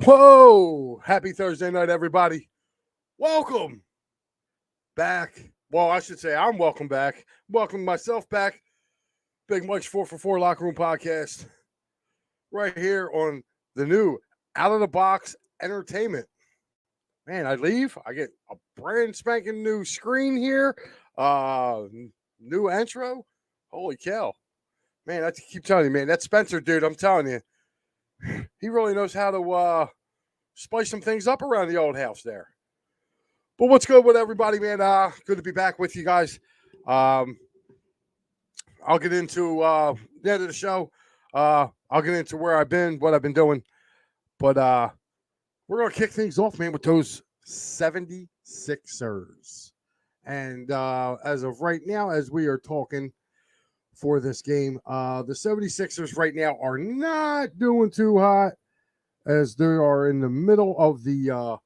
Whoa! Happy Thursday night, everybody. Welcome back. Well, I should say I'm welcome back. Welcome myself back. Big Mike's 4for4 Locker Room Podcast right here on the new Out of the Box Entertainment. Man, I leave. I get a brand spanking new screen here. Uh, New intro. Holy cow. Man, I keep telling you, man, that Spencer dude, I'm telling you, he really knows how to spice some things up around the old house there. But what's good with everybody, man? Good to be back with you guys. Um, I'll get into the end of the show. I'll get into where I've been, what I've been doing. But we're going to kick things off, man, with those 76ers. And as of right now, as we are talking for this game, the 76ers right now are not doing too hot as they are in the middle of the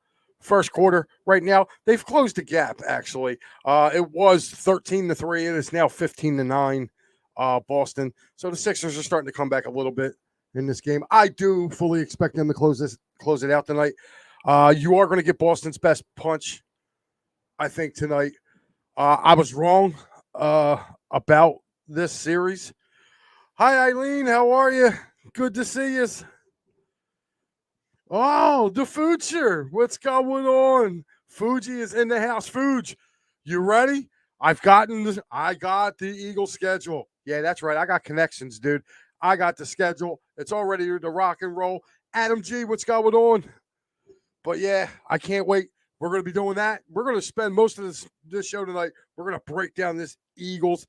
first quarter right now. They've closed the gap, actually. It was 13-3, and it's now 15-9, Boston. So the Sixers are starting to come back a little bit in this game. I do fully expect them to close it out tonight. You are going to get Boston's best punch, I think, tonight. I was wrong about this series. Hi, Eileen. How are you? Good to see you. Oh, the Future. What's going on? Fuji is in the house. Fuji, you ready? I got the Eagles schedule. Yeah, that's right. I got connections, dude. I got the schedule. It's all ready to rock and roll. Adam G, what's going on? But yeah, I can't wait. We're going to be doing that. We're going to spend most of this show tonight. We're going to break down this Eagles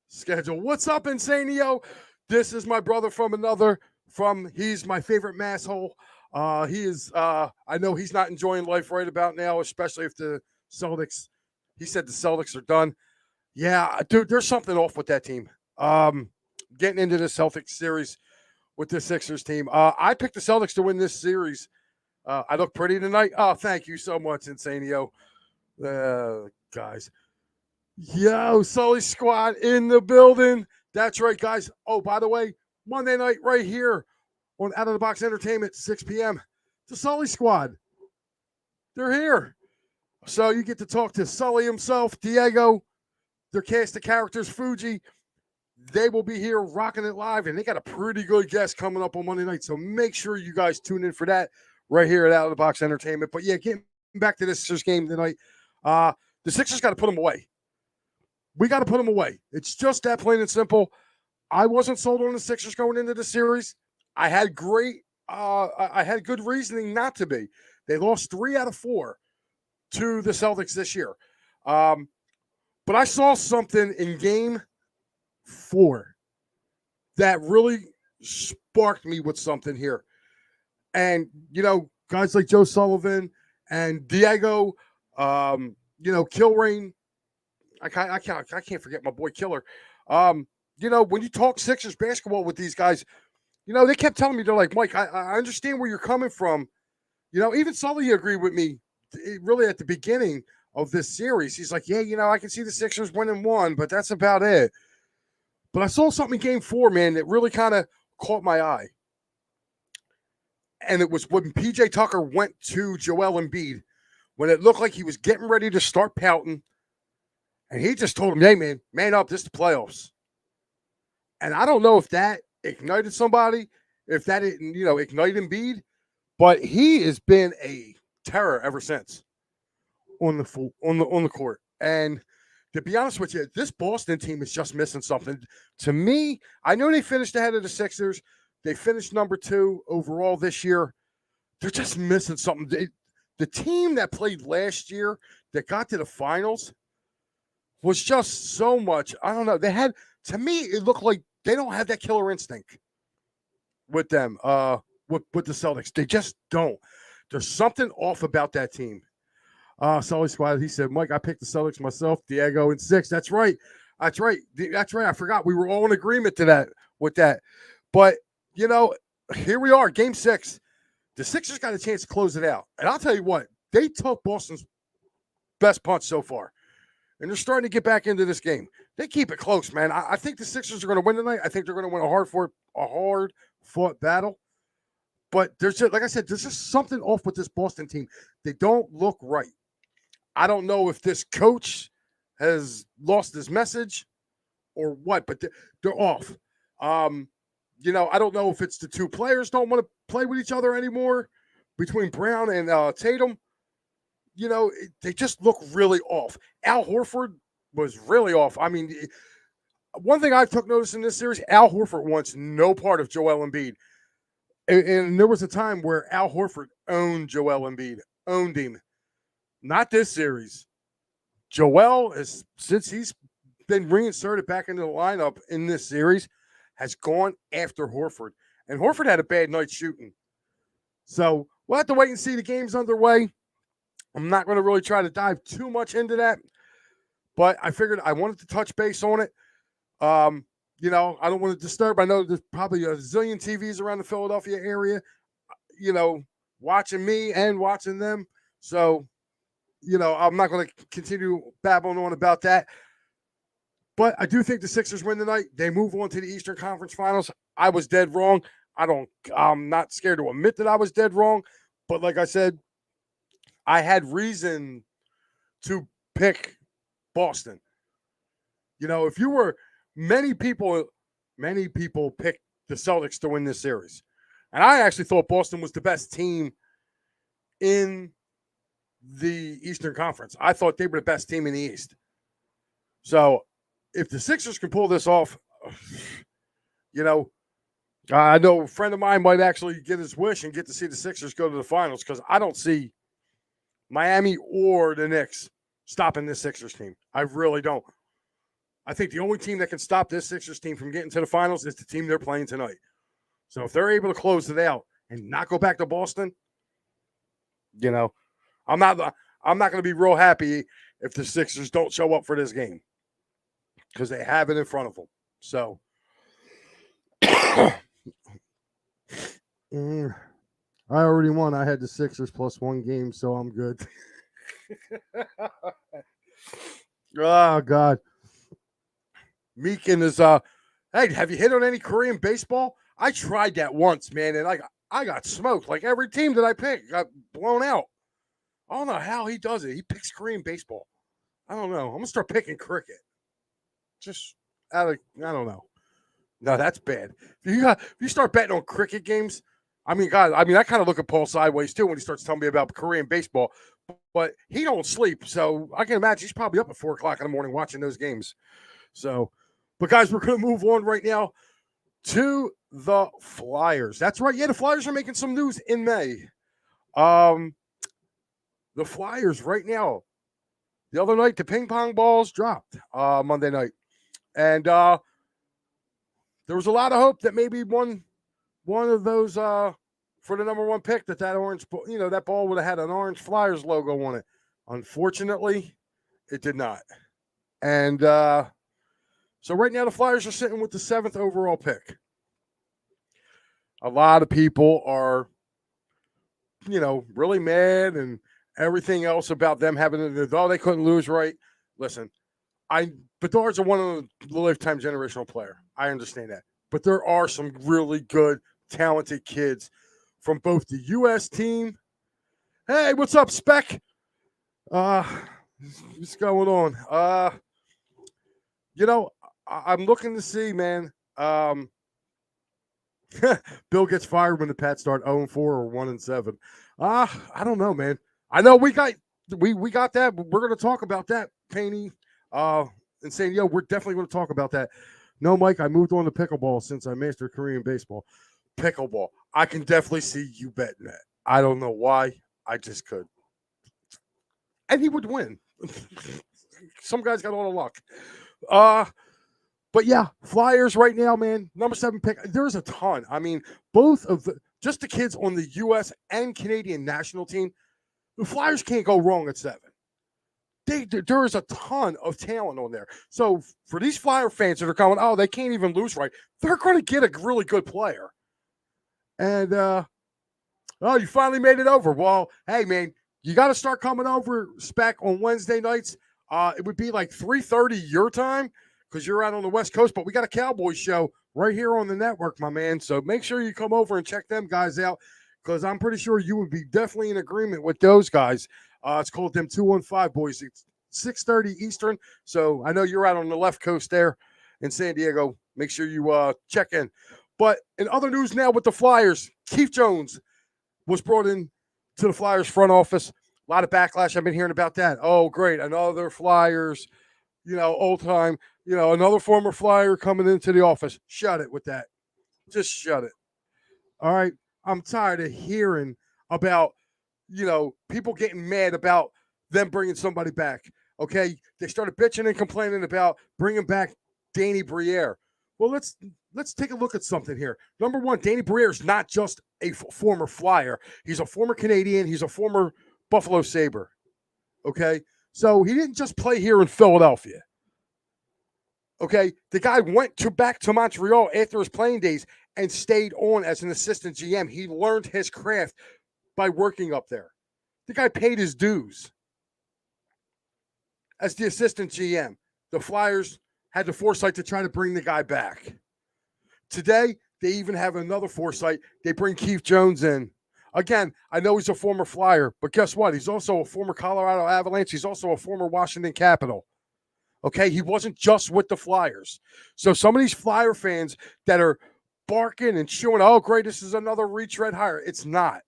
schedule. What's up, Insanio? This is my brother he's my favorite masshole. He is. I know he's not enjoying life right about now, especially if the Celtics. He said the Celtics are done. Yeah, dude, there's something off with that team. Getting into the Celtics series with the Sixers team. I picked the Celtics to win this series. I look pretty tonight. Oh, thank you so much, Insanio. Guys. Yo, Sully Squad in the building. That's right, guys. Oh, by the way, Monday night right here on Out of the Box Entertainment, 6 p.m. The Sully Squad. They're here. So you get to talk to Sully himself, Diego, their cast of characters, Fuji. They will be here rocking it live, and they got a pretty good guest coming up on Monday night. So make sure you guys tune in for that right here at Out of the Box Entertainment. But yeah, getting back to this Sixers game tonight, the Sixers got to put them away. We got to put them away. It's just that plain and simple. I wasn't sold on the Sixers going into the series. I had good reasoning not to be. They lost 3 out of 4 to the Celtics this year. But I saw something in game 4 that really sparked me with something here. And, guys like Joe Sullivan and Diego, Kilrain, I can't forget my boy Killer. When you talk Sixers basketball with these guys, they kept telling me, they're like, Mike, I understand where you're coming from. Even Sully agreed with me really at the beginning of this series. He's like, yeah, I can see the Sixers winning 1, but that's about it. But I saw something in game 4, man, that really kind of caught my eye. And it was when PJ Tucker went to Joel Embiid, when it looked like he was getting ready to start pouting. And he just told him, hey, man up, this is the playoffs. And I don't know if that ignited somebody, if that didn't, ignite Embiid, but he has been a terror ever since on the court. And to be honest with you, this Boston team is just missing something. To me, I know they finished ahead of the Sixers. They finished number 2 overall this year. They're just missing something. The team that played last year that got to the finals was just so much. I don't know. To me, it looked like they don't have that killer instinct with them, with the Celtics. They just don't. There's something off about that team. Sully Squad, he said, Mike, I picked the Celtics myself, Diego in 6. That's right. I forgot. We were all in agreement with that. But, here we are, game 6. The Sixers got a chance to close it out. And I'll tell you what, they took Boston's best punch so far. And they're starting to get back into this game. They keep it close, man. I think the Sixers are going to win tonight. I think they're going to win a hard-fought battle. But there's just, like I said, there's just something off with this Boston team. They don't look right. I don't know if this coach has lost his message or what, but they're off. I don't know if it's the two players don't want to play with each other anymore between Brown and Tatum. They just look really off. Al Horford was really off. I mean, one thing I took notice in this series, Al Horford wants no part of Joel Embiid. And there was a time where Al Horford owned Joel Embiid, owned him. Not this series. Joel, since he's been reinserted back into the lineup in this series, has gone after Horford. And Horford had a bad night shooting. So we'll have to wait and see. The game's underway. I'm not going to really try to dive too much into that. But I figured I wanted to touch base on it. I don't want to disturb. I know there's probably a zillion TVs around the Philadelphia area, watching me and watching them. So, I'm not going to continue babbling on about that. But I do think the Sixers win tonight. They move on to the Eastern Conference Finals. I was dead wrong. I'm not scared to admit that I was dead wrong. But like I said, I had reason to pick Boston. If you were many people picked the Celtics to win this series. And I actually thought Boston was the best team in the Eastern Conference. I thought they were the best team in the East. So if the Sixers can pull this off, I know a friend of mine might actually get his wish and get to see the Sixers go to the finals, because I don't see Miami or the Knicks stopping this Sixers team. I really don't. I think the only team that can stop this Sixers team from getting to the finals is the team they're playing tonight. So if they're able to close it out and not go back to Boston, I'm not going to be real happy if the Sixers don't show up for this game, because they have it in front of them. So I already won. I had the Sixers plus one game, so I'm good. Oh, God. Meekin is, hey, have you hit on any Korean baseball? I tried that once, man, and I got smoked. Like, every team that I picked got blown out. I don't know how he does it. He picks Korean baseball. I don't know. I'm going to start picking cricket. Just I don't know. No, that's bad. If you start betting on cricket games, I kind of look at Paul sideways too when he starts telling me about Korean baseball. But he don't sleep, so I can imagine he's probably up at 4 o'clock in the morning watching those games. So, but guys, we're going to move on right now to the Flyers. That's right. Yeah, the Flyers are making some news in May. The Flyers right now. The other night, the ping pong balls dropped Monday night, and there was a lot of hope that maybe one of those for the number one pick, that orange, that ball would have had an orange Flyers logo on it. Unfortunately, it did not. And so right now the Flyers are sitting with the 7th overall pick. A lot of people are, really mad and everything else about them having it. Oh, they couldn't lose, right? Listen, Bedard's one of the lifetime generational player. I understand that. But there are some really good, talented kids from both the U.S. team. Hey, what's up, Spec? What's going on? I'm looking to see, man. Bill gets fired when the Pats start 0-4 or 1-7. I don't know, man. I know we got that. But we're going to talk about that, Paney. And saying, we're definitely going to talk about that. No, Mike, I moved on to pickleball since I mastered Korean baseball. Pickleball. I can definitely see you betting that. I don't know why. I just could. And he would win. Some guys got all the luck. But yeah, Flyers right now, man, number 7 pick. There's a ton. I mean, both of just the kids on the U.S. and Canadian national team, the Flyers can't go wrong at 7. There is a ton of talent on there. So for these Flyer fans that are going, oh, they can't even lose right, they're going to get a really good player. And, you finally made it over. Well, hey, man, you got to start coming over, Spec, on Wednesday nights. It would be like 3:30 your time because you're out on the West Coast, but we got a Cowboys show right here on the network, my man. So make sure you come over and check them guys out. because I'm pretty sure you would be definitely in agreement with those guys. It's called them 215 boys. It's 6:30 Eastern. So I know you're out on the left coast there in San Diego. Make sure you check in. But in other news now with the Flyers, Keith Jones was brought in to the Flyers front office. A lot of backlash I've been hearing about that. Oh, great. Another Flyers, old time, another former Flyer coming into the office. Shut it with that. Just shut it. All right. I'm tired of hearing about, people getting mad about them bringing somebody back. Okay. They started bitching and complaining about bringing back Danny Briere. Well, let's take a look at something here. Number one, Danny Briere is not just a former Flyer. He's a former Canadian. He's a former Buffalo Sabre. Okay. So he didn't just play here in Philadelphia. Okay. The guy went back to Montreal after his playing days and stayed on as an assistant GM. He learned his craft by working up there. The guy paid his dues as the assistant GM. The Flyers had the foresight to try to bring the guy back. Today, they even have another foresight. They bring Keith Jones in. Again, I know he's a former Flyer, but guess what? He's also a former Colorado Avalanche. He's also a former Washington Capital. Okay, he wasn't just with the Flyers. So some of these Flyer fans that are barking and chewing, oh, great, this is another retread hire. It's not.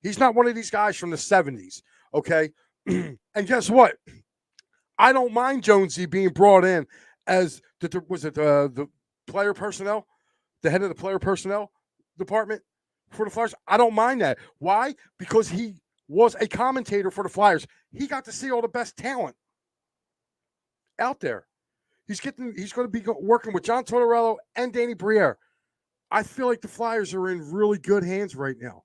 He's not one of these guys from the 70s, okay? And guess what? I don't mind Jonesy being brought in as the player personnel, the head of the player personnel department for the Flyers. I don't mind that. Why? Because he was a commentator for the Flyers. He got to see all the best talent out there. He's going to be working with John Tortorella and Danny Briere. I feel like the Flyers are in really good hands right now.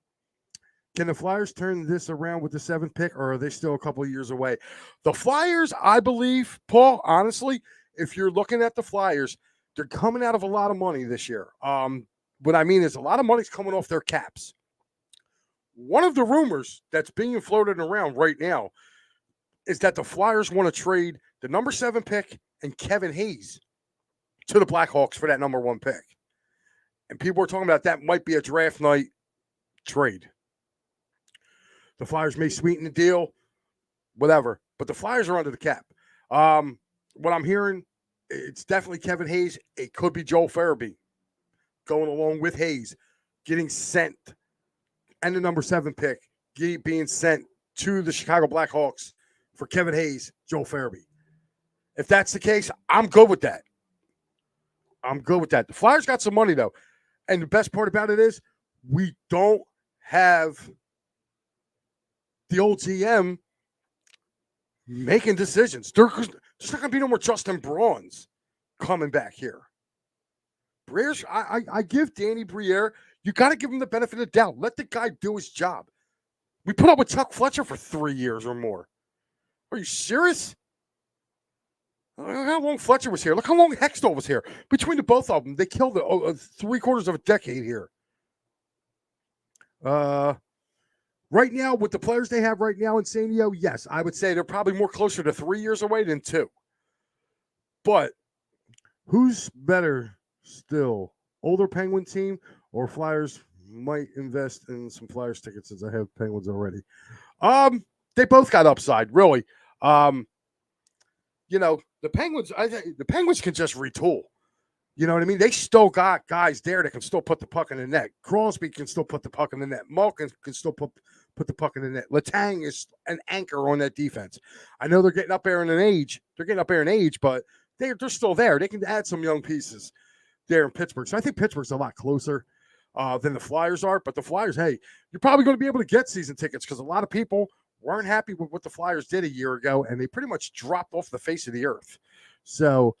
Can the Flyers turn this around with the 7th pick, or are they still a couple of years away? The Flyers, I believe, Paul, honestly, if you're looking at the Flyers, they're coming out of a lot of money this year. What I mean is a lot of money's coming off their caps. One of the rumors that's being floated around right now is that the Flyers want to trade the number 7 pick and Kevin Hayes to the Blackhawks for that number 1 pick. And people are talking about that might be a draft night trade. The Flyers may sweeten the deal, whatever. But the Flyers are under the cap. What I'm hearing, it's definitely Kevin Hayes. It could be Joel Farabee going along with Hayes, getting sent, and the number 7 pick being sent to the Chicago Blackhawks for Kevin Hayes, Joel Farabee. If that's the case, I'm good with that. The Flyers got some money, though. And the best part about it is we don't have the old GM making decisions. There's not going to be no more Justin Brauns coming back here. Briere's, I give Danny Briere, you got to give him the benefit of the doubt. Let the guy do his job. We put up with Chuck Fletcher for 3 years or more. Are you serious? Look how long Fletcher was here. Look how long Hextall was here. Between the both of them, they killed 3/4 of a decade here. Right now, with the players they have right now in San Diego, yes, I would say they're probably more closer to 3 years away than 2. But who's better still, older Penguin team or Flyers? Might invest in some Flyers tickets since I have Penguins already. They both got upside, really. The Penguins, I think the Penguins can just retool. You know what I mean? They still got guys there that can still put the puck in the net. Crosby can still put the puck in the net. Malkin can still put the puck in the net. Letang is an anchor on that defense. I know they're getting up there in age. But they're still there. They can add some young pieces there in Pittsburgh. So I think Pittsburgh's a lot closer than the Flyers are. But the Flyers, hey, you're probably going to be able to get season tickets because a lot of people weren't happy with what the Flyers did a year ago, and they pretty much dropped off the face of the earth. So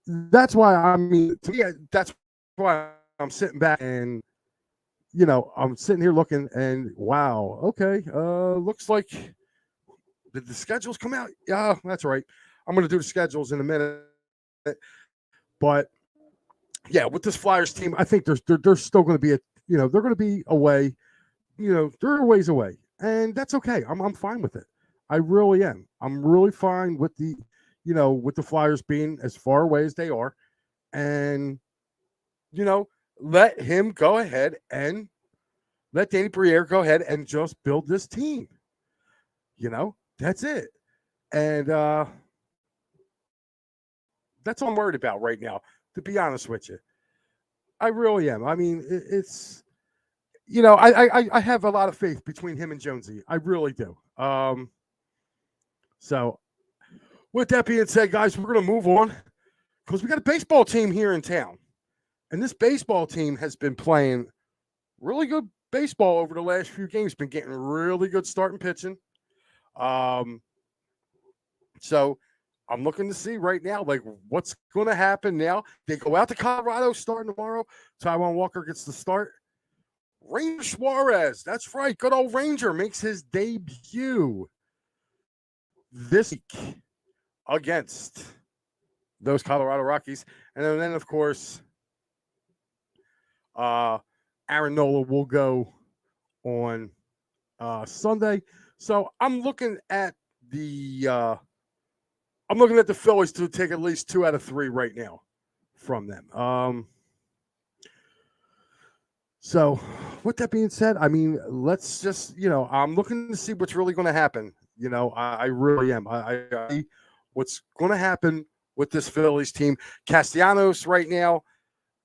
that's why, that's why I'm sitting back and, I'm sitting here looking and, wow, okay, looks like, did the schedules come out? Yeah, that's right. I'm going to do the schedules in a minute. But, yeah, with this Flyers team, I think they're still going to be, they're going to be away. They're a ways away. And that's okay. I'm fine with it. I really am. I'm really fine with the Flyers being as far away as they are. And, let him go ahead and let Danny Briere go ahead and just build this team. That's it. And that's all I'm worried about right now, to be honest with you. I really am. I mean, it's I have a lot of faith between him and Jonesy. I really do. So with that being said, guys, we're going to move on because we got a baseball team here in town. And this baseball team has been playing really good baseball over the last few games, been getting really good starting pitching. So I'm looking to see right now, like, what's going to happen now. They go out to Colorado starting tomorrow. Taijuan Walker gets the start. Ranger Suarez, that's right, good old Ranger, makes his debut this week against those Colorado Rockies. And then of course, Aaron Nola will go on Sunday. So I'm looking at the Phillies to take at least 2 out of 3 right now from them. So with that being said, I mean, let's just, I'm looking to see what's really going to happen. I really am. I what's going to happen with this Phillies team. Castellanos right now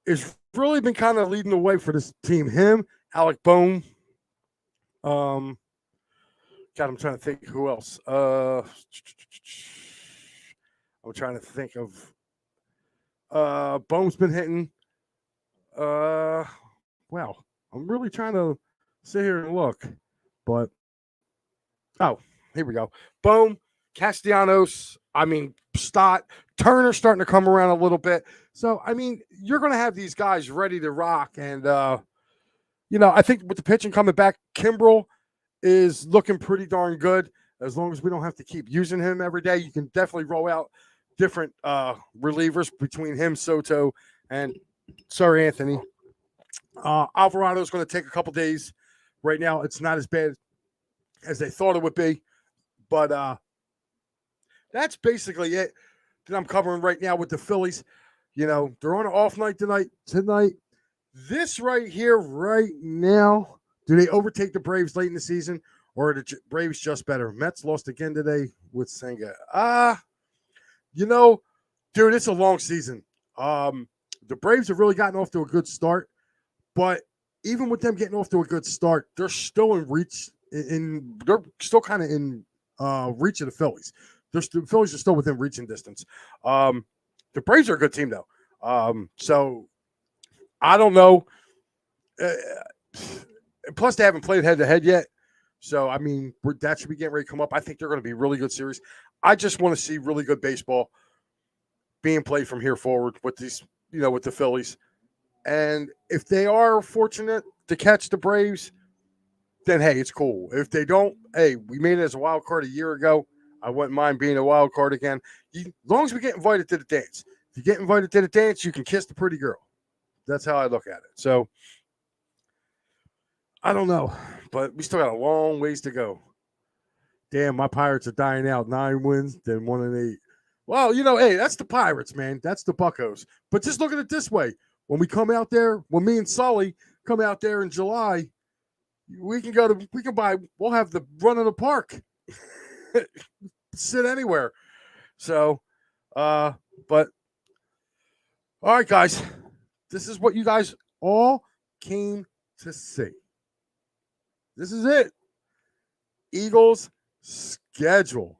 is really been kind of leading the way for this team. Him, Alec Bohm. God, I'm trying to think who else. I'm trying to think of. Bohm's been hitting. Wow, I'm really trying to sit here and look, but here we go. Bohm, Castellanos. I mean, Stott, Turner starting to come around a little bit. So I mean, you're going to have these guys ready to rock, and I think with the pitching coming back, Kimbrel is looking pretty darn good. As long as we don't have to keep using him every day, you can definitely roll out different relievers between him, Soto, and Sir Anthony. Alvarado is going to take a couple days. Right now, it's not as bad as they thought it would be, but that's basically it that I'm covering right now with the Phillies. They're on an off night tonight. This right here, right now, do they overtake the Braves late in the season, or are the Braves just better? Mets lost again today with Senga. Dude, it's a long season. The Braves have really gotten off to a good start. But even with them getting off to a good start, they're still in reach. They're still kind of in reach of the Phillies. The Phillies are still within reaching distance. The Braves are a good team, though. So I don't know. Plus, they haven't played head-to-head yet. So, I mean, that should be getting ready to come up. I think they're going to be a really good series. I just want to see really good baseball being played from here forward with these, with the Phillies. And if they are fortunate to catch the Braves, then, hey, it's cool. If they don't, hey, we made it as a wild card a year ago. I wouldn't mind being a wild card again. As long as we get invited to the dance. If you get invited to the dance, you can kiss the pretty girl. That's how I look at it. So, I don't know. But we still got a long ways to go. Damn, my Pirates are dying out. 9 wins, then 1-8. Well, hey, that's the Pirates, man. That's the Buccos. But just look at it this way. When we come out there, when me and Sully come out there in July, we'll have the run of the park. Sit anywhere. So, but, all right, guys, this is what you guys all came to see. This is it. Eagles schedule.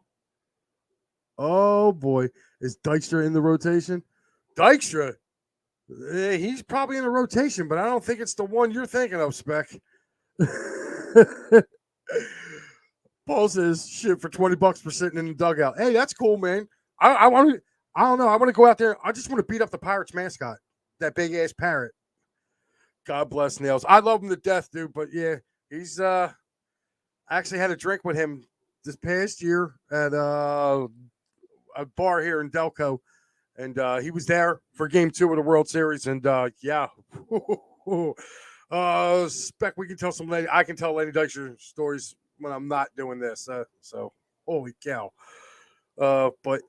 Oh, boy. Is Dykstra in the rotation? Dykstra? He's probably in the rotation, but I don't think it's the one you're thinking of, Spec. Paul says, shit, for $20 for sitting in the dugout. Hey, that's cool, man. I don't know. I want to go out there. I just want to beat up the Pirates mascot, that big-ass parrot. God bless Nails. I love him to death, dude, but, yeah, he's I actually had a drink with him this past year at a bar here in Delco. And he was there for Game 2 of the World Series, and yeah, Spec, we can tell I can tell Lady Dykstra stories when I'm not doing this. So holy cow! But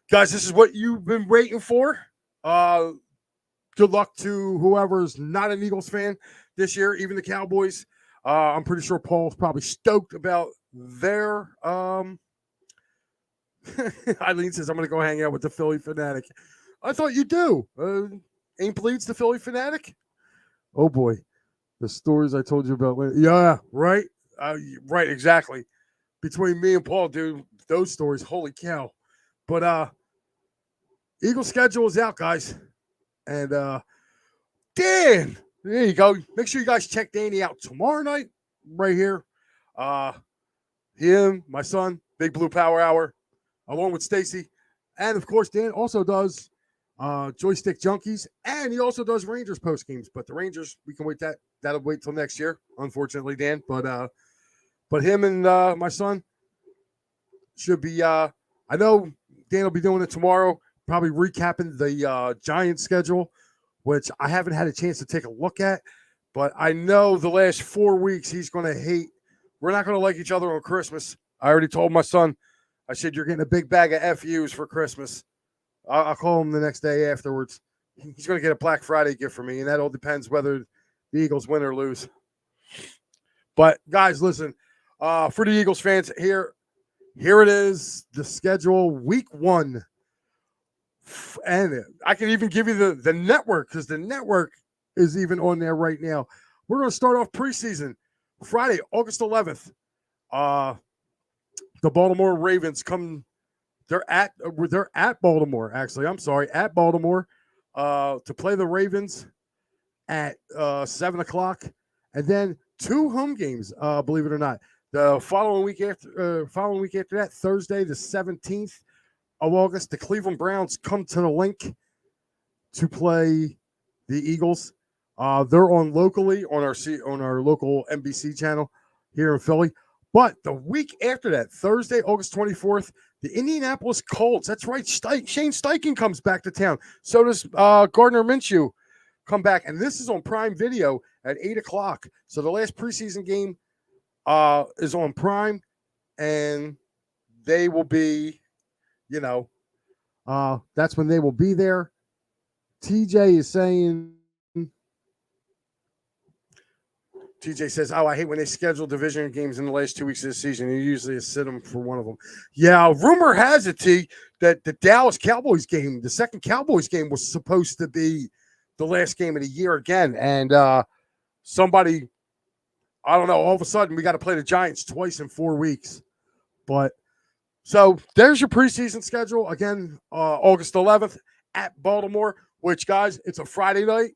guys, this is what you've been waiting for. Good luck to whoever's not an Eagles fan this year, even the Cowboys. I'm pretty sure Paul's probably stoked about their. Eileen says, I'm going to go hang out with the Philly Fanatic. I thought you do. Ain't Bleeds the Philly Fanatic? Oh, boy. The stories I told you about. Yeah, right? Right, exactly. Between me and Paul, dude, those stories, holy cow. But Eagle schedule is out, guys. And Dan, there you go. Make sure you guys check Danny out tomorrow night, right here. Him, my son, Big Blue Power Hour, along with Stacy. And of course, Dan also does Joystick Junkies, and he also does Rangers post games. But the Rangers, we can wait that'll wait till next year, unfortunately, Dan. But him and my son should be. I know Dan will be doing it tomorrow, probably recapping the Giants schedule, which I haven't had a chance to take a look at. But I know the last 4 weeks he's going to hate. We're not going to like each other on Christmas. I already told my son. I said, you're getting a big bag of FUs for Christmas. I'll call him the next day afterwards. He's going to get a Black Friday gift for me, and that all depends whether the Eagles win or lose. But, guys, listen, for the Eagles fans, here it is, the schedule, week 1. And I can even give you the network, because the network is even on there right now. We're going to start off preseason Friday, August 11th. The Baltimore Ravens come. They're at Baltimore. Actually, I'm sorry, at Baltimore to play the Ravens at 7:00, and then 2 home games. Believe it or not, the following week after that, Thursday the 17th of August, the Cleveland Browns come to the Link to play the Eagles. They're on locally on our local NBC channel here in Philly. But the week after that, Thursday, August 24th, the Indianapolis Colts. That's right. Shane Steichen comes back to town. So does Gardner Minshew come back. And this is on Prime Video at 8:00. So the last preseason game is on Prime. And they will be, that's when they will be there. TJ is saying... TJ says, I hate when they schedule division games in the last 2 weeks of the season. You usually sit them for one of them. Yeah, rumor has it, T, that the Dallas Cowboys game, the second Cowboys game, was supposed to be the last game of the year again. And somebody, I don't know, all of a sudden we got to play the Giants twice in 4 weeks. But so there's your preseason schedule. Again, August 11th at Baltimore, which, guys, it's a Friday night.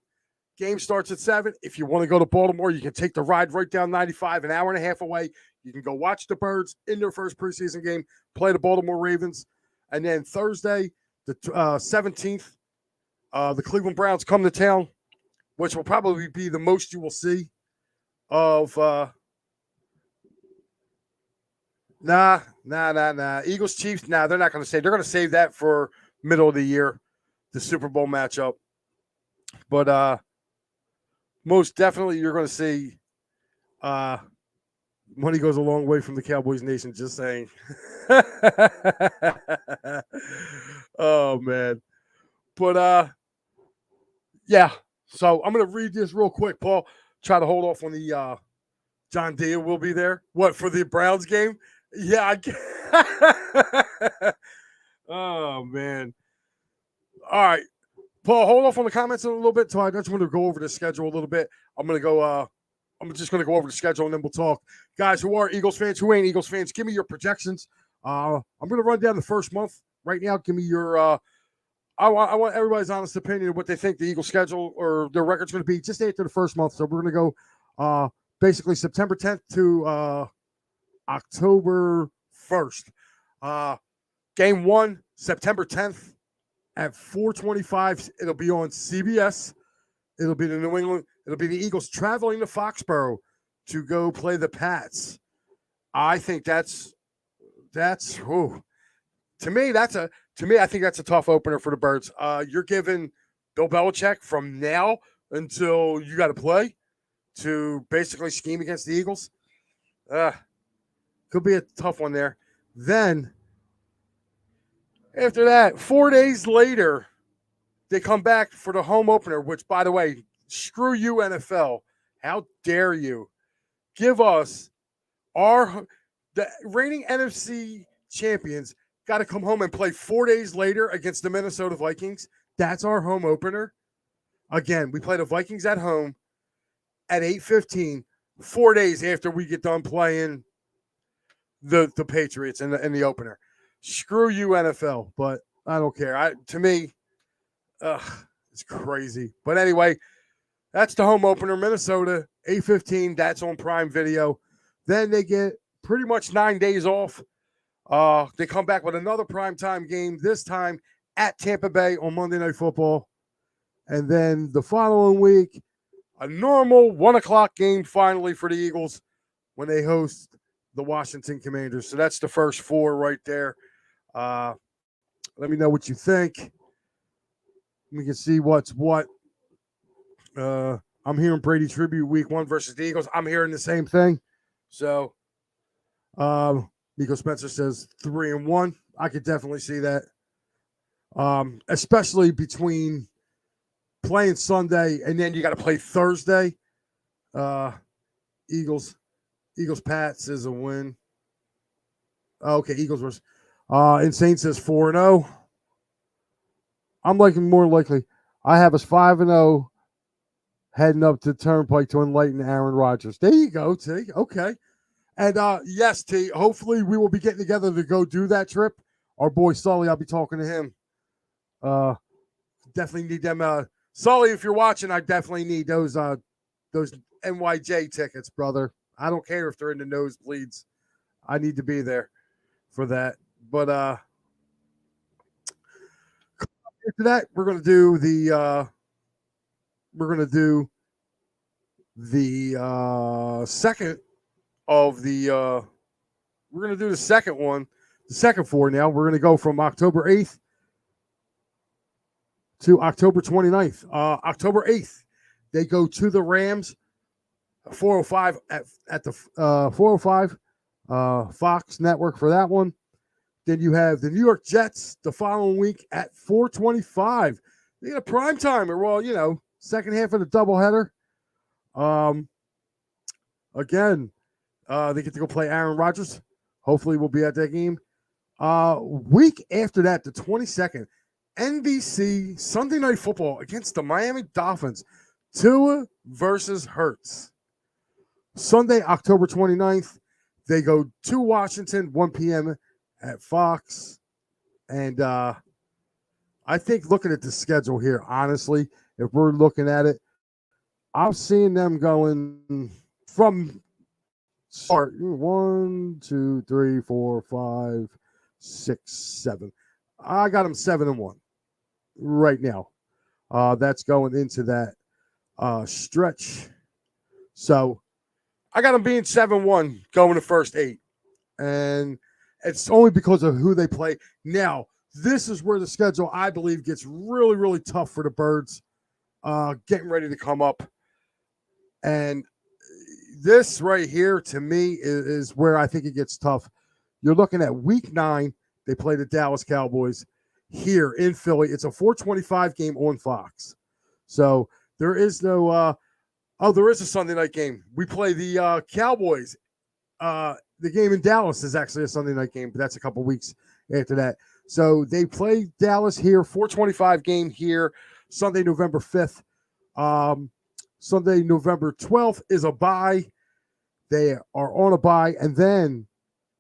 Game starts at 7. If you want to go to Baltimore, you can take the ride right down 95, an hour and a half away. You can go watch the Birds in their first preseason game, play the Baltimore Ravens. And then Thursday, the 17th, the Cleveland Browns come to town, which will probably be the most you will see of Eagles Chiefs. They're not going to save. They're going to save that for middle of the year, the Super Bowl matchup. But most definitely, you're going to see money goes a long way from the Cowboys Nation, just saying. Oh, man. But, yeah. So I'm going to read this real quick, Paul. Try to hold off on the John Dia will be there. What, for the Browns game? Yeah. Oh, man. All right. Paul, hold off on the comments a little bit. So I just want to go over the schedule a little bit. I'm just going to go over the schedule and then we'll talk. Guys who are Eagles fans, who ain't Eagles fans, give me your projections. I'm going to run down the first month right now. Give me your I want everybody's honest opinion of what they think the Eagles schedule or their record's going to be just after the first month. So we're going to go basically September 10th to October 1st. Game 1, September 10th. At 4:25, it'll be on CBS. It'll be It'll be the Eagles traveling to Foxborough to go play the Pats. I think that's to me I think that's a tough opener for the Birds. You're giving Bill Belichick from now until you got to play to basically scheme against the Eagles. Could be a tough one there. Then after that, 4 days later, they come back for the home opener, which, by the way, screw you, NFL. How dare you give us the reigning NFC champions got to come home and play 4 days later against the Minnesota Vikings. That's our home opener. Again, we play the Vikings at home at 8:15, 4 days after we get done playing the Patriots in the opener. Screw you, NFL, but I don't care. To me, it's crazy. But anyway, that's the home opener, Minnesota, 8:15. That's on Prime Video. Then they get pretty much 9 days off. They come back with another primetime game, this time at Tampa Bay on Monday Night Football. And then the following week, a normal 1 o'clock game finally for the Eagles when they host the Washington Commanders. So that's the first four right there. Let me know what you think. We can see what's what. I'm hearing Brady tribute week 1 versus the Eagles. I'm hearing the same thing. So, Nico Spencer says 3-1. I could definitely see that. Especially between playing Sunday and then you got to play Thursday. Eagles Pats is a win. Okay, Eagles versus Insane says 4-0. I'm liking more likely. I have us 5-0 heading up to Turnpike to enlighten Aaron Rodgers. There you go, T. Okay. And yes, T, hopefully we will be getting together to go do that trip. Our boy Sully, I'll be talking to him. Definitely need them. Sully, if you're watching, I definitely need those NYJ tickets, brother. I don't care if they're in the nosebleeds. I need to be there for that. But after that, we're gonna do the second of the we're gonna do the second one, the second four now. We're gonna go from October 8th to October 29th. October 8th, they go to the Rams, 405 at the 405 Fox network for that one. Then you have the New York Jets the following week at 425. They get a prime timer. Well, second half of the doubleheader. Again, they get to go play Aaron Rodgers. Hopefully we'll be at that game. Week after that, the 22nd, NBC Sunday Night Football against the Miami Dolphins. Tua versus Hurts. Sunday, October 29th, they go to Washington, 1 p.m. at Fox. And I think looking at the schedule here, honestly, if we're looking at it, I'm seeing them going from start 1, 2, 3, 4, 5, 6, 7. I got them 7-1 right now. That's going into that stretch. So I got them being 7-1 going to first 8. And it's only because of who they play. Now, this is where the schedule, I believe, gets really, really tough for the Birds, getting ready to come up. And this right here, to me, is where I think it gets tough. You're looking at week 9. They play the Dallas Cowboys here in Philly. It's a 425 game on Fox. So there is no there is a Sunday night game. We play the Cowboys. The game in Dallas is actually a Sunday night game, but that's a couple weeks after that. So they play Dallas here, 425 game here, Sunday, November 5th. Sunday, November 12th is a bye. They are on a bye. And then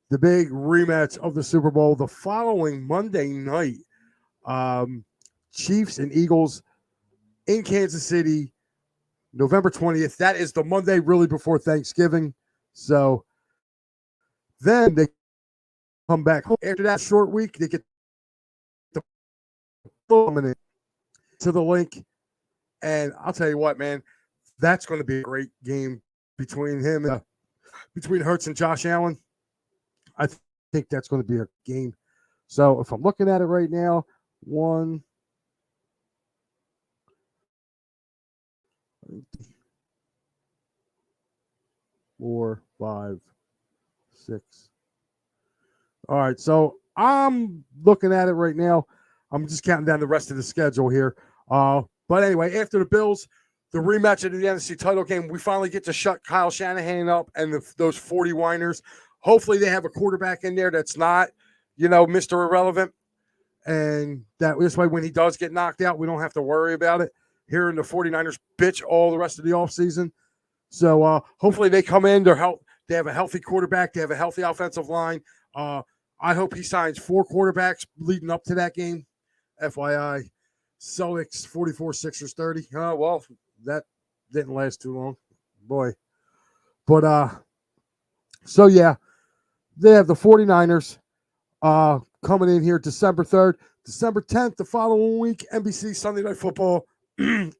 the big rematch of the Super Bowl the following Monday night. Chiefs and Eagles in Kansas City, November 20th. That is the Monday really before Thanksgiving. So then they come back home. After that short week, they get the to the link. And I'll tell you what, man, that's going to be a great game between between Hurts and Josh Allen. I think that's going to be a game. So if I'm looking at it right now, 1, 4, 5, 6. All right, so I'm looking at it right now. I'm just counting down the rest of the schedule here. But anyway, after the Bills, the rematch of the NFC title game. We finally get to shut Kyle Shanahan up and those 40 whiners. Hopefully they have a quarterback in there that's not, Mr. Irrelevant. And that this way, when he does get knocked out, we don't have to worry about it. Hearing the 49ers bitch all the rest of the offseason. So hopefully they come in. They have a healthy quarterback. They have a healthy offensive line. I hope he signs 4 quarterbacks leading up to that game. FYI, Celtics 44, Sixers 30. Well, that didn't last too long. Boy. But, so yeah, they have the 49ers coming in here December 3rd. December 10th, the following week, NBC Sunday Night Football,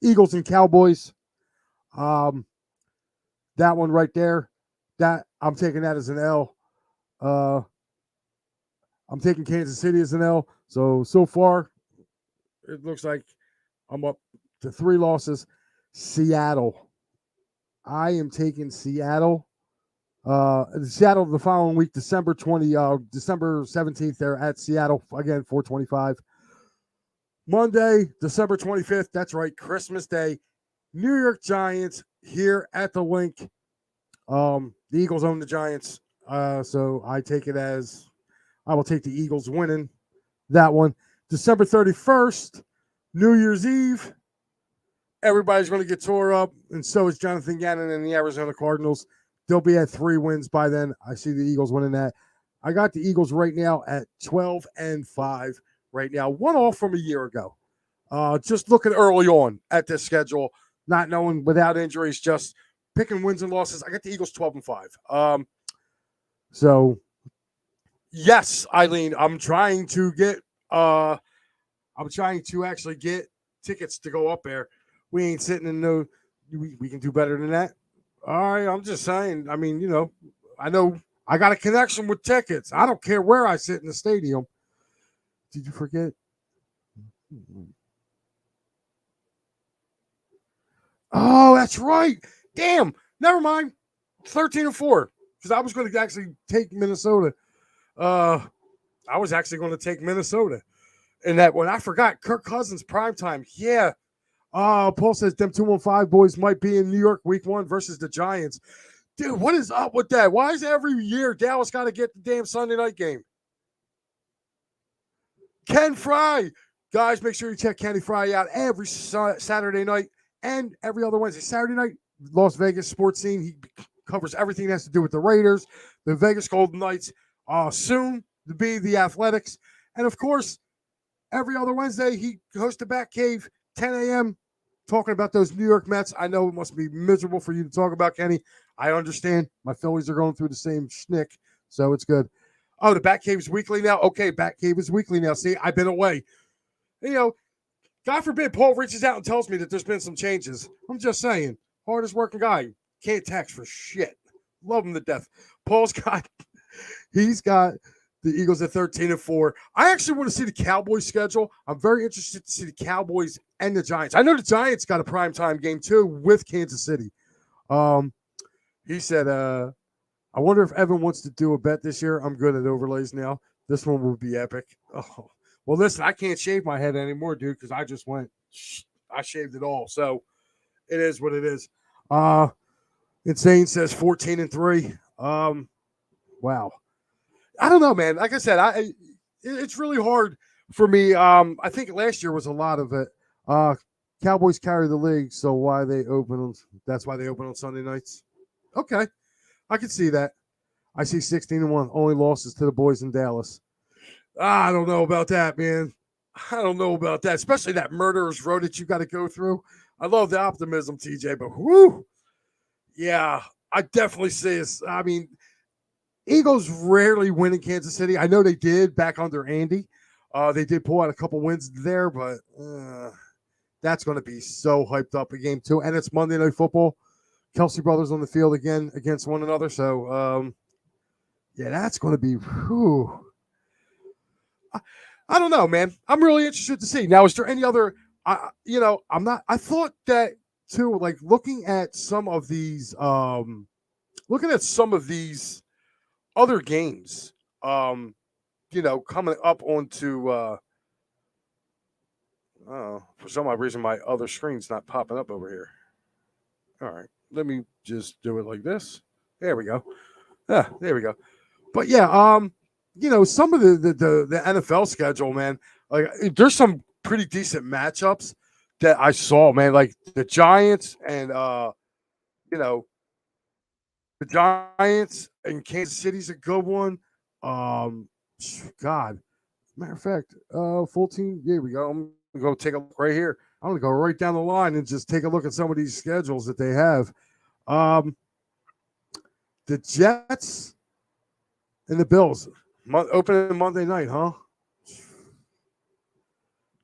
Eagles and Cowboys. That one right there, that I'm taking that as an L. I'm taking Kansas City as an L. So far, it looks like I'm up to 3 losses. Seattle. I am taking Seattle. Seattle the following week, December 17th, they're at Seattle again, 425. Monday, December 25th, that's right, Christmas Day, New York Giants here at the Link. The Eagles own the Giants, so I take it as I will take the Eagles winning that one. December 31st, New Year's Eve. Everybody's going to get tore up, and so is Jonathan Gannon and the Arizona Cardinals. They'll be at 3 wins by then. I see the Eagles winning that. I got the Eagles right now at 12-5 right now. 1 off from a year ago. Just looking early on at this schedule, not knowing without injuries, just picking wins and losses. I got the Eagles 12-5. So, yes, Eileen, I'm trying to actually get tickets to go up there. We ain't sitting in no. We can do better than that. All right, I'm just saying. I mean, I know I got a connection with tickets. I don't care where I sit in the stadium. Did you forget? Oh, that's right. Damn. Never mind. 13-4. Because I was going to actually take Minnesota. I was actually going to take Minnesota in that one. I forgot. Kirk Cousins primetime. Yeah. Paul says them 215 boys might be in New York week 1 versus the Giants. Dude, what is up with that? Why is every year Dallas got to get the damn Sunday night game? Ken Fry. Guys, make sure you check Kenny Fry out every Saturday night and every other Wednesday. Saturday night, Las Vegas sports scene. He covers everything that has to do with the Raiders, the Vegas Golden Knights, soon to be the Athletics. And, of course, every other Wednesday, he hosts the Bat Cave, 10 a.m., talking about those New York Mets. I know it must be miserable for you to talk about, Kenny. I understand. My Phillies are going through the same schnick, so it's good. Oh, the Bat Cave is weekly now? Okay, Bat Cave is weekly now. See, I've been away. God forbid Paul reaches out and tells me that there's been some changes. I'm just saying. Hardest working guy. Can't text for shit. Love him to death. He's got the Eagles at 13-4. I actually want to see the Cowboys schedule. I'm very interested to see the Cowboys and the Giants. I know the Giants got a primetime game too with Kansas City. He said, I wonder if Evan wants to do a bet this year. I'm good at overlays now. This one will be epic. Oh, well, listen, I can't shave my head anymore, dude, because I shaved it all. So it is what it is. Insane says 14-3. Wow. I don't know, man. Like I said, it's really hard for me. I think last year was a lot of it. Cowboys carry the league, so that's why they open on Sunday nights. Okay. I can see that. I see 16-1. Only losses to the boys in Dallas. I don't know about that, man. I don't know about that, especially that murderer's row that you got to go through. I love the optimism, TJ, but whoo. Yeah, I definitely see this. I mean, Eagles rarely win in Kansas City. I know they did back under Andy. They did pull out a couple wins there, but that's going to be so hyped up in game 2. And it's Monday Night Football. Kelsey brothers on the field again against one another. So, yeah, that's going to be whew. I don't know, man. I'm really interested to see. Now, is there any other, I thought that too, like looking at some of these other games, coming up onto, for some odd reason, my other screen's not popping up over here. All right. Let me just do it like this. There we go. Yeah, there we go. But yeah, some of the NFL schedule, man, like there's some pretty decent matchups that I saw, man. Like the Giants and you know, the Giants and Kansas City's a good one. Um, God, matter of fact, full team. Here we go. I'm gonna go take a look right here. I'm gonna go right down the line and just take a look at some of these schedules that they have. Um, the Jets and the Bills opening Monday night, huh?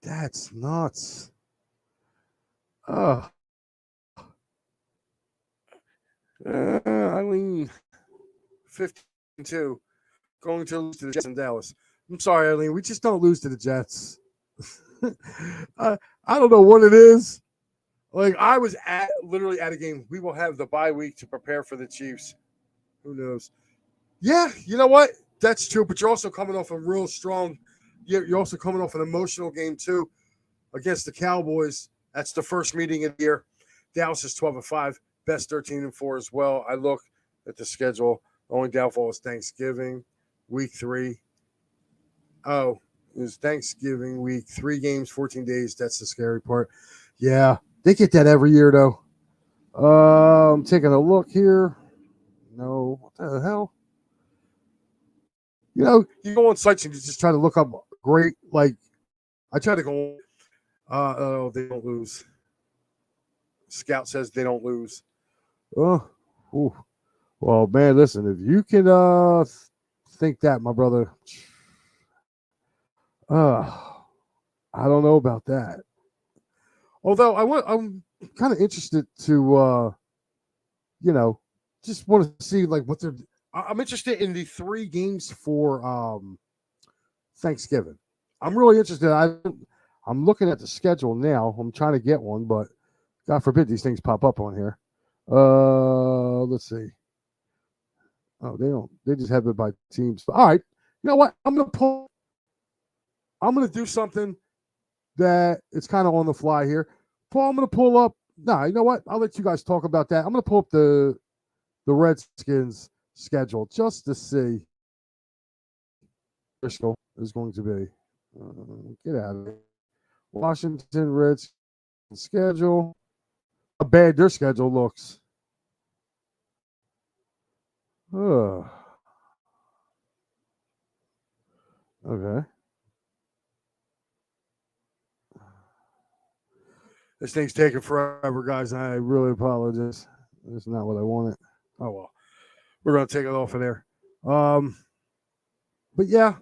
That's nuts. Eileen, 15-2, going to lose to the Jets in Dallas. I'm sorry, Eileen. We just don't lose to the Jets. I don't know what it is. Like, I was literally at a game. We will have the bye week to prepare for the Chiefs. Who knows? Yeah, you know what? That's true. But you're also coming off a real strong. You're also coming off an emotional game, too, against the Cowboys. That's the first meeting of the year. Dallas is 12-5, best 13-4 as well. I look at the schedule. The only downfall is Thanksgiving, week 3. Oh, it was Thanksgiving week, 3 games, 14 days. That's the scary part. Yeah, they get that every year, though. I'm taking a look here. No, what the hell? You go on sites and you just try to look up great. Like, I try to go. Oh, they don't lose. Scout says they don't lose. Oh, ooh. Well, man, listen. If you can think that, my brother, I don't know about that. Although I'm kind of interested to, just want to see like what they're. I'm interested in the 3 games for Thanksgiving. I'm really interested. I'm looking at the schedule now. I'm trying to get one, but God forbid these things pop up on here. Let's see. Oh, they don't. They just have it by teams. All right. You know what? I'm gonna do something that it's kind of on the fly here. Paul, I'm gonna pull up. Nah, you know what? I'll let you guys talk about that. I'm gonna pull up the Redskins schedule just to see what is going to be. Get out of here. Washington Redskins schedule. How bad their schedule looks. Okay. This thing's taking forever, guys. I really apologize. That's not what I wanted. Oh well. We're gonna take it off of there. But yeah.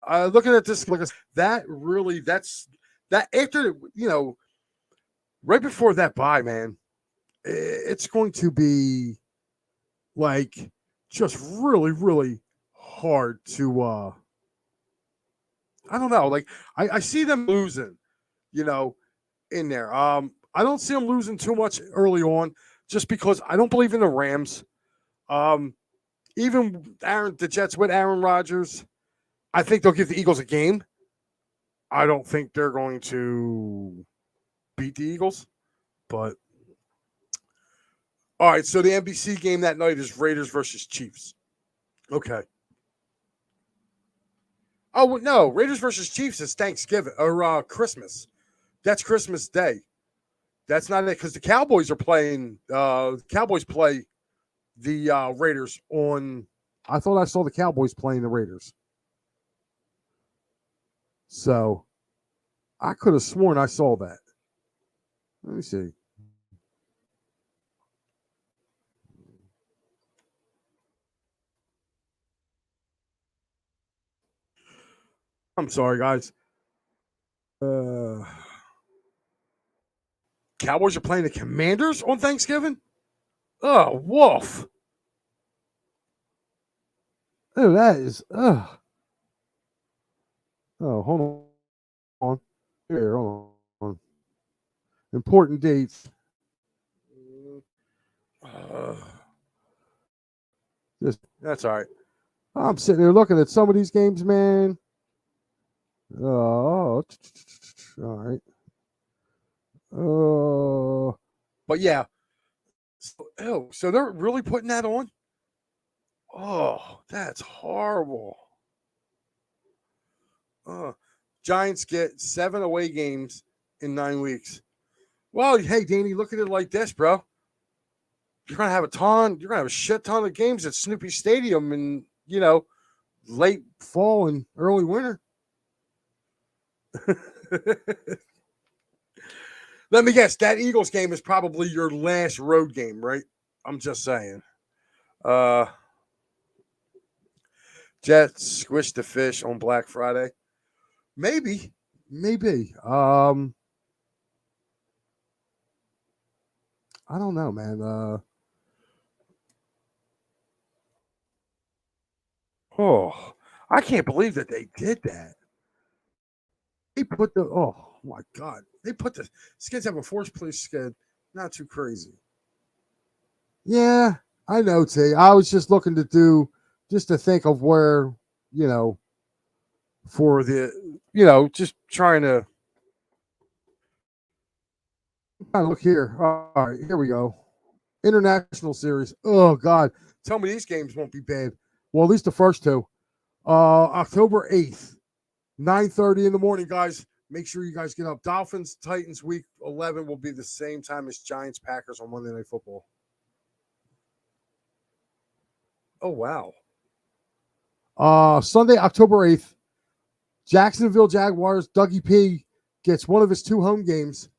Looking at this, that's that after right before that bye, man, it's going to be like just really, really hard to I don't know. Like I see them losing, in there. I don't see them losing too much early on, just because I don't believe in the Rams. Even the Jets with Aaron Rodgers, I think they'll give the Eagles a game. I don't think they're going to beat the Eagles, but all right. So the NBC game that night is Raiders versus Chiefs. Okay. Oh no, Raiders versus Chiefs is Thanksgiving or Christmas. That's Christmas Day. That's not it because the Cowboys are playing. Cowboys play the Raiders on. I thought I saw the Cowboys playing the Raiders. So I could have sworn I saw that. Let me see. I'm sorry, guys. Cowboys are playing the Commanders on Thanksgiving? Oh, wolf. Oh, that is. Oh, hold on. Here, hold on. Important dates. That's all right. I'm sitting there looking at some of these games, man. Oh, all right. But yeah, So they're really putting that on? Oh, that's horrible. Uh, Giants get 7 away games in 9 weeks. Well, hey, Danny, look at it like this, bro. You're gonna have a shit ton of games at Snoopy Stadium in, late fall and early winter. Let me guess, that Eagles game is probably your last road game, right? I'm just saying. Uh Jets squish the fish on Black Friday. Maybe. Maybe. I don't know, man. I can't believe that they did that. Oh my God. They put the Skins have a force place skin. Not too crazy. Yeah, I know, T. I was just looking just to think of where, you know, for the, just trying to look here. All right, here we go. International series. Oh God. Tell me these games won't be bad. Well, at least the first two. October 8th, 9:30 in the morning, guys. Make sure you guys get up. Dolphins, Titans, week 11 will be the same time as Giants, Packers on Monday Night Football. Oh, wow. Sunday, October 8th, Jacksonville Jaguars. Dougie P gets one of his 2 home games.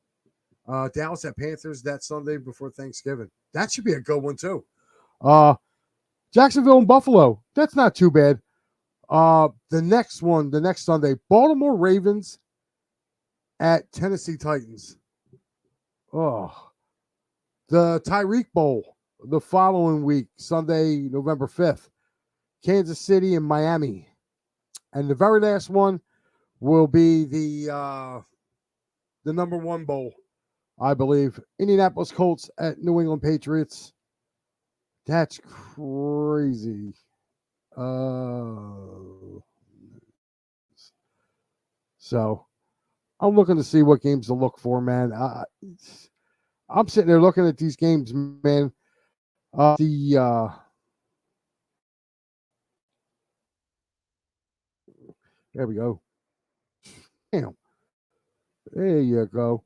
Dallas at Panthers that Sunday before Thanksgiving. That should be a good one, too. Jacksonville and Buffalo. That's not too bad. The next Sunday, Baltimore Ravens at Tennessee Titans. Oh, the Tyreek Bowl the following week, Sunday, November 5th, Kansas City and Miami. And the very last one will be the number 1 bowl, I believe. Indianapolis Colts at New England Patriots. That's crazy. So I'm looking to see what games to look for, man. I'm sitting there looking at these games, man. There we go. Damn. There you go.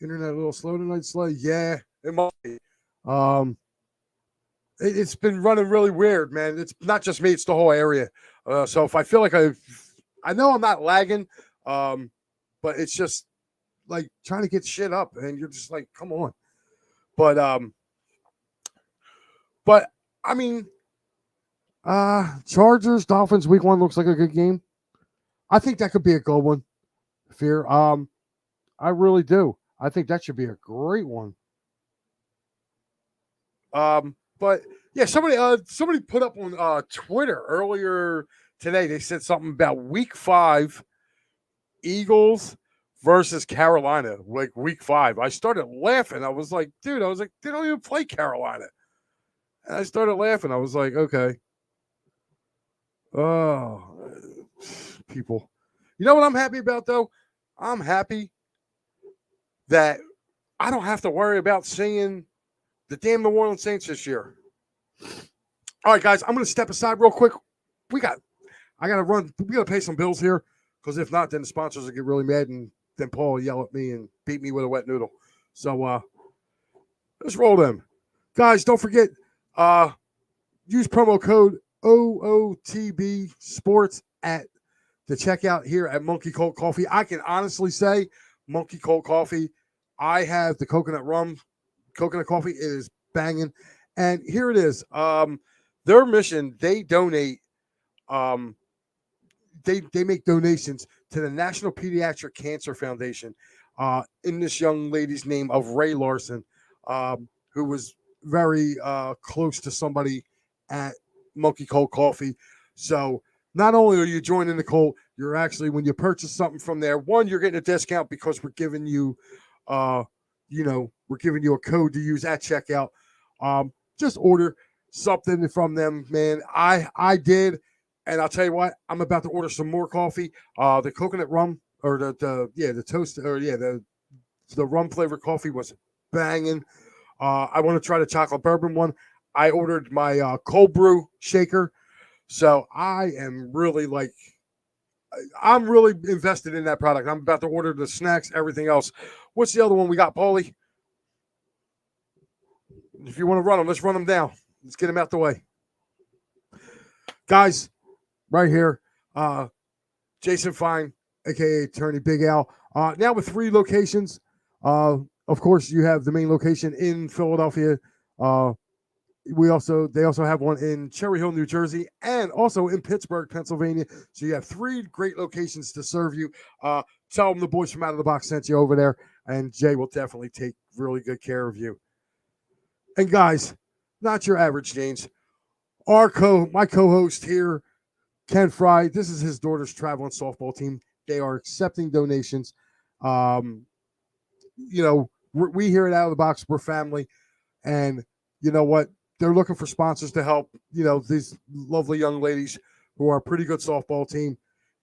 Internet a little slow tonight, Slay. Yeah, it might be. It's been running really weird, man. It's not just me; it's the whole area. So if I feel like I know I'm not lagging, but it's just like trying to get shit up, and you're just like, come on. But I mean, Chargers Dolphins week 1 looks like a good game. I think that could be a good one. Fear. I really do. I think that should be a great one. But yeah, somebody put up on Twitter earlier today. They said something about week 5, Eagles versus Carolina, like week 5. I started laughing. I was like, they don't even play Carolina. And I started laughing. I was like, okay. Oh, people. You know what I'm happy about, though? I'm happy that I don't have to worry about seeing the damn New Orleans Saints this year. All right, guys, I'm going to step aside real quick. I got to run. We got to pay some bills here because if not, then the sponsors will get really mad and then Paul will yell at me and beat me with a wet noodle. So let's roll them. Guys, don't forget, use promo code OOTB Sports at the checkout here at Monkey Cold Coffee. I can honestly say Monkey Cold Coffee. I have the coconut coffee. It is banging. And here it is. Their mission, they donate, they make donations to the National Pediatric Cancer Foundation in this young lady's name of Ray Larson, who was very close to somebody at Monkey Cold Coffee. So not only are you joining the cult, you're actually, when you purchase something from there, one, you're getting a discount because we're giving you, we're giving you a code to use at checkout. Just order something from them, man. I did, and I'll tell you what, I'm about to order some more coffee. The coconut rum or the toast or the rum flavored coffee was banging. I want to try the chocolate bourbon one. I ordered my cold brew shaker. So I am really I'm really invested in that product. I'm about to order the snacks, everything else. What's the other one we got, Paulie? If you want to run them, let's run them down. Let's get them out the way. Guys, right here, Jason Fine, aka Attorney Big Al. Now with 3 locations. Of course, you have the main location in Philadelphia. They also have one in Cherry Hill, New Jersey, and also in Pittsburgh, Pennsylvania. So you have 3 great locations to serve you. Tell them the boys from Out of the Box sent you over there, and Jay will definitely take really good care of you. And guys, not your average James. My co-host here, Ken Fry. This is his daughter's traveling softball team. They are accepting donations. We here at Out of the Box, we're family, and you know what? They're looking for sponsors to help, these lovely young ladies who are a pretty good softball team.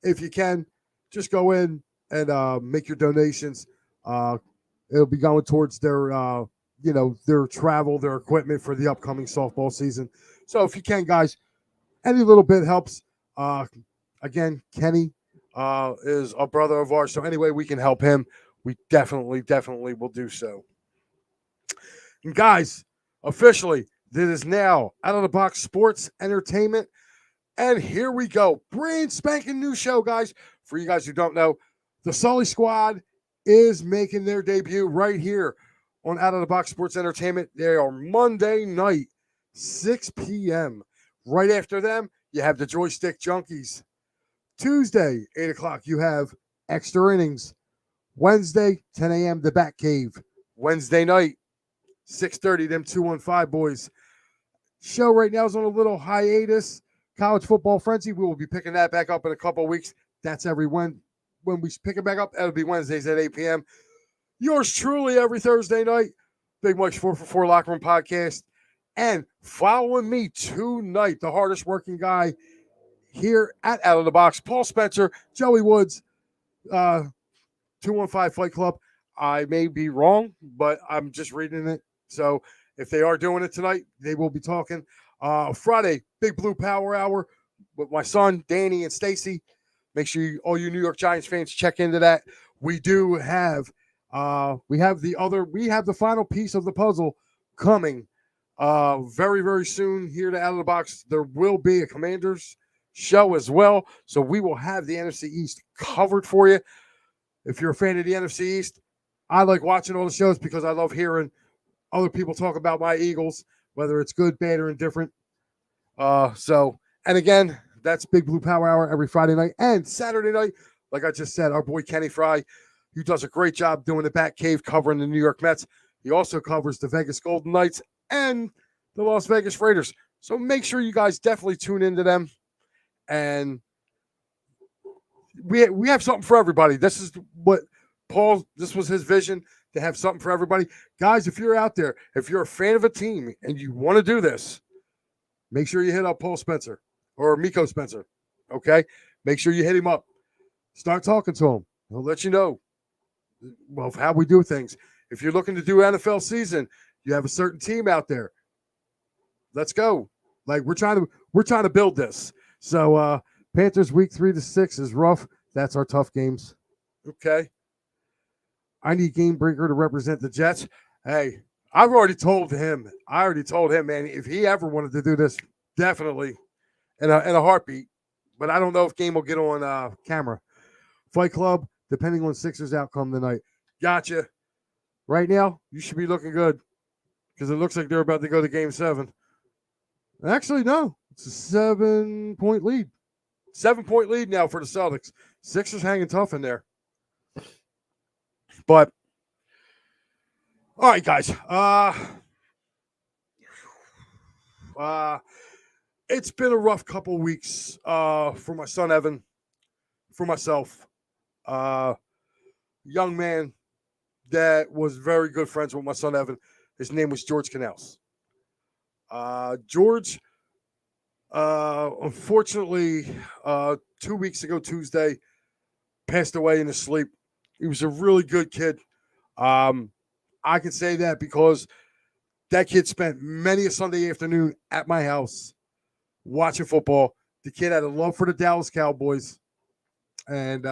If you can, just go in and make your donations. It'll be going towards their travel, their equipment for the upcoming softball season. So if you can, guys, any little bit helps. Again, Kenny is a brother of ours. So any way we can help him, we definitely will do so. And guys, officially, this is now Out of the Box Sports Entertainment. And here we go. Brand spanking new show, guys. For you guys who don't know, the Sully Squad is making their debut right here on Out of the Box Sports Entertainment. They are Monday night, 6 p.m. Right after them, you have the Joystick Junkies. Tuesday, 8 o'clock, you have Extra Innings. Wednesday, 10 a.m., the Bat Cave. Wednesday night, 6:30, them 215 boys. Show right now is on a little hiatus. College Football Frenzy, we will be picking that back up in a couple of weeks. That's when we pick it back up, it'll be Wednesdays at 8 p.m. Yours truly every Thursday night, Big Mike's 4for4 Locker Room Podcast. And following me tonight, the hardest working guy here at Out of the Box, Paul Spencer, Joey Woods, 215 Fight Club. I may be wrong, but I'm just reading it. So if they are doing it tonight, they will be talking. Friday, Big Blue Power Hour with my son, Danny and Stacy. Make sure all you New York Giants fans check into that. We do have the final piece of the puzzle coming very, very soon here to Out of the Box. There will be a Commanders show as well. So we will have the NFC East covered for you. If you're a fan of the NFC East, I like watching all the shows because I love hearing other people talk about my Eagles, whether it's good, bad, or indifferent. And again, that's Big Blue Power Hour every Friday night and Saturday night. Like I just said, our boy Kenny Fry, who does a great job doing the Bat Cave covering the New York Mets. He also covers the Vegas Golden Knights and the Las Vegas Raiders. So make sure you guys definitely tune into them. And we have something for everybody. This is what this was his vision, to have something for everybody. Guys, if you're out there, if you're a fan of a team and you want to do this, make sure you hit up Paul Spencer or Miko Spencer, okay? Make sure you hit him up. Start talking to him. He'll let you know how we do things. If you're looking to do NFL season, you have a certain team out there, let's go. Like we're trying to build this. So Panthers week 3 to 6 is rough. That's our tough games. Okay. I need Game Breaker to represent the Jets. Hey, I already told him, man, if he ever wanted to do this, definitely in a heartbeat. But I don't know if Game will get on camera. Fight Club, depending on Sixers outcome tonight. Gotcha. Right now, you should be looking good because it looks like they're about to go to Game 7. Actually, no. It's a 7-point lead. 7-point lead now for the Celtics. Sixers hanging tough in there. But, all right, guys. It's been a rough couple of weeks for my son, Evan, for myself. Young man that was very good friends with my son, Evan. His name was George Canals. George, unfortunately, 2 weeks ago, Tuesday, passed away in his sleep. He was a really good kid. I I can say that because that kid spent many a Sunday afternoon at my house watching football. The kid had a love for the Dallas Cowboys. And,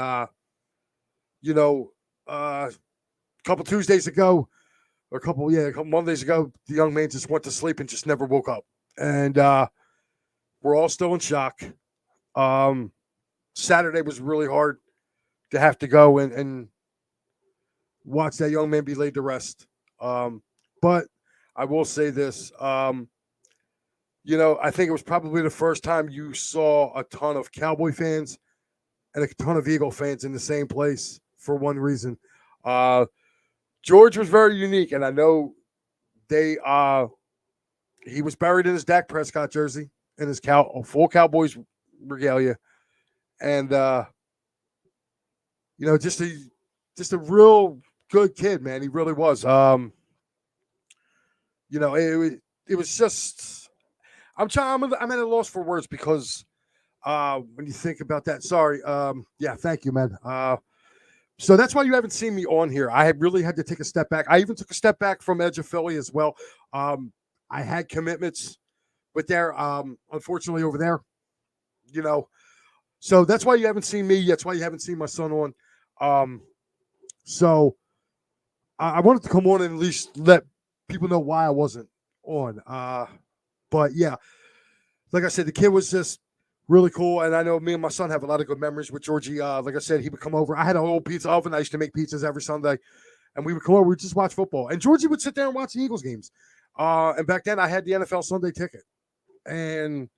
you know, a couple Tuesdays ago, or a couple Mondays ago, the young man just went to sleep and just never woke up. And we're all still in shock. Saturday was really hard to have to go and watch that young man be laid to rest. But I will say this. I think it was probably the first time you saw a ton of Cowboy fans and a ton of Eagle fans in the same place for one reason. George was very unique, and I know he was buried in his Dak Prescott jersey in his full Cowboys regalia, and just a real good kid, man. He really was. It was just. I'm at a loss for words because when you think about that, sorry. Thank you, man. So that's why you haven't seen me on here. I really had to take a step back. I even took a step back from Edge of Philly as well. I had commitments, but they're unfortunately over there. So that's why you haven't seen me. That's why you haven't seen my son on. So I wanted to come on and at least let people know why I wasn't on. But yeah, like I said, the kid was just really cool. And I know me and my son have a lot of good memories with Georgie. Like I said, he would come over. I had an old pizza oven. I used to make pizzas every Sunday. And we would come over. We'd just watch football. And Georgie would sit there and watch the Eagles games. And back then, I had the NFL Sunday ticket. And,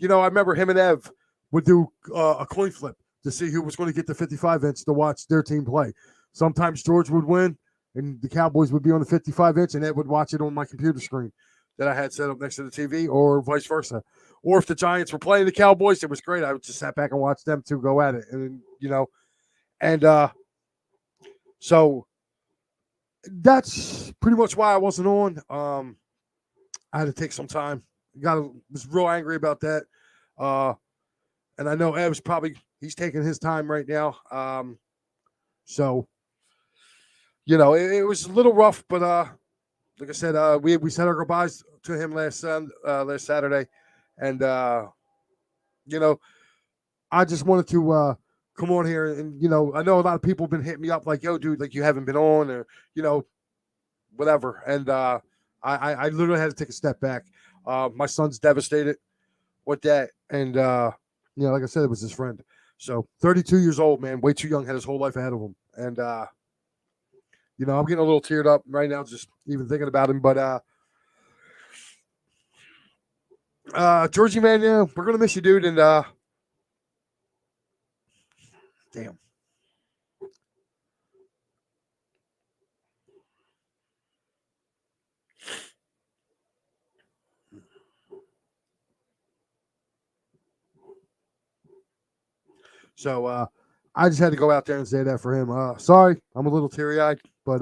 I remember him and Ev would do a coin flip to see who was going to get the 55-inch to watch their team play. Sometimes George would win, and the Cowboys would be on the 55-inch, and Ed would watch it on my computer screen that I had set up next to the TV, or vice versa. Or if the Giants were playing the Cowboys, it was great. I would just sat back and watch them two go at it. And, so that's pretty much why I wasn't on. I had to take some time. Was real angry about that. And I know Ev's he's taking his time right now. So, it was a little rough, but like I said, we said our goodbyes to him last Saturday, and I just wanted to come on here and I know a lot of people have been hitting me up like, yo, dude, like you haven't been on or whatever, and I literally had to take a step back. My son's devastated with that, and like I said, it was his friend. So 32 years old, man, way too young, had his whole life ahead of him, and I'm getting a little teared up right now just even thinking about him. But Georgie, man, we're gonna miss you, dude. And damn. So I just had to go out there and say that for him. Sorry, I'm a little teary-eyed, but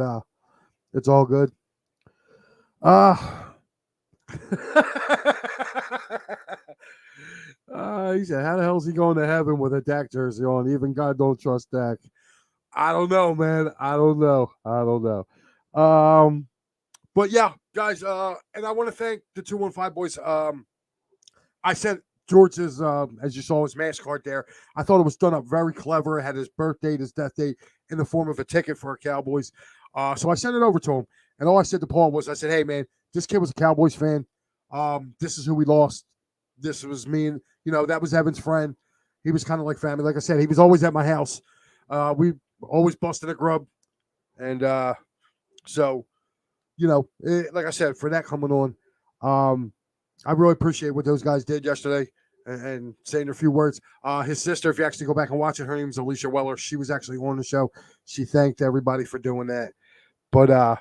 it's all good. He said, how the hell is he going to heaven with a Dak jersey on? Even God don't trust Dak. I don't know, man. I don't know. But yeah, guys, and I want to thank the 215 boys. I sent George's, as you saw, his mask card there. I thought it was done up very clever. It had his birth date, his death date in the form of a ticket for our Cowboys. So I sent it over to him. And all I said to Paul was, I said, hey, man, this kid was a Cowboys fan. This is who we lost. This was me. And, that was Evan's friend. He was kind of like family. Like I said, he was always at my house. We always busted a grub. And so, like I said, for that coming on, I really appreciate what those guys did yesterday and saying a few words. His sister, if you actually go back and watch it, her name is Alicia Weller. She was actually on the show. She thanked everybody for doing that. But,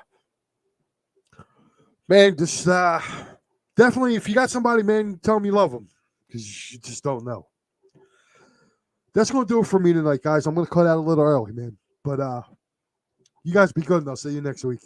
man, just definitely, if you got somebody, man, tell them you love them because you just don't know. That's going to do it for me tonight, guys. I'm going to cut out a little early, man. But you guys be good, and I'll see you next week.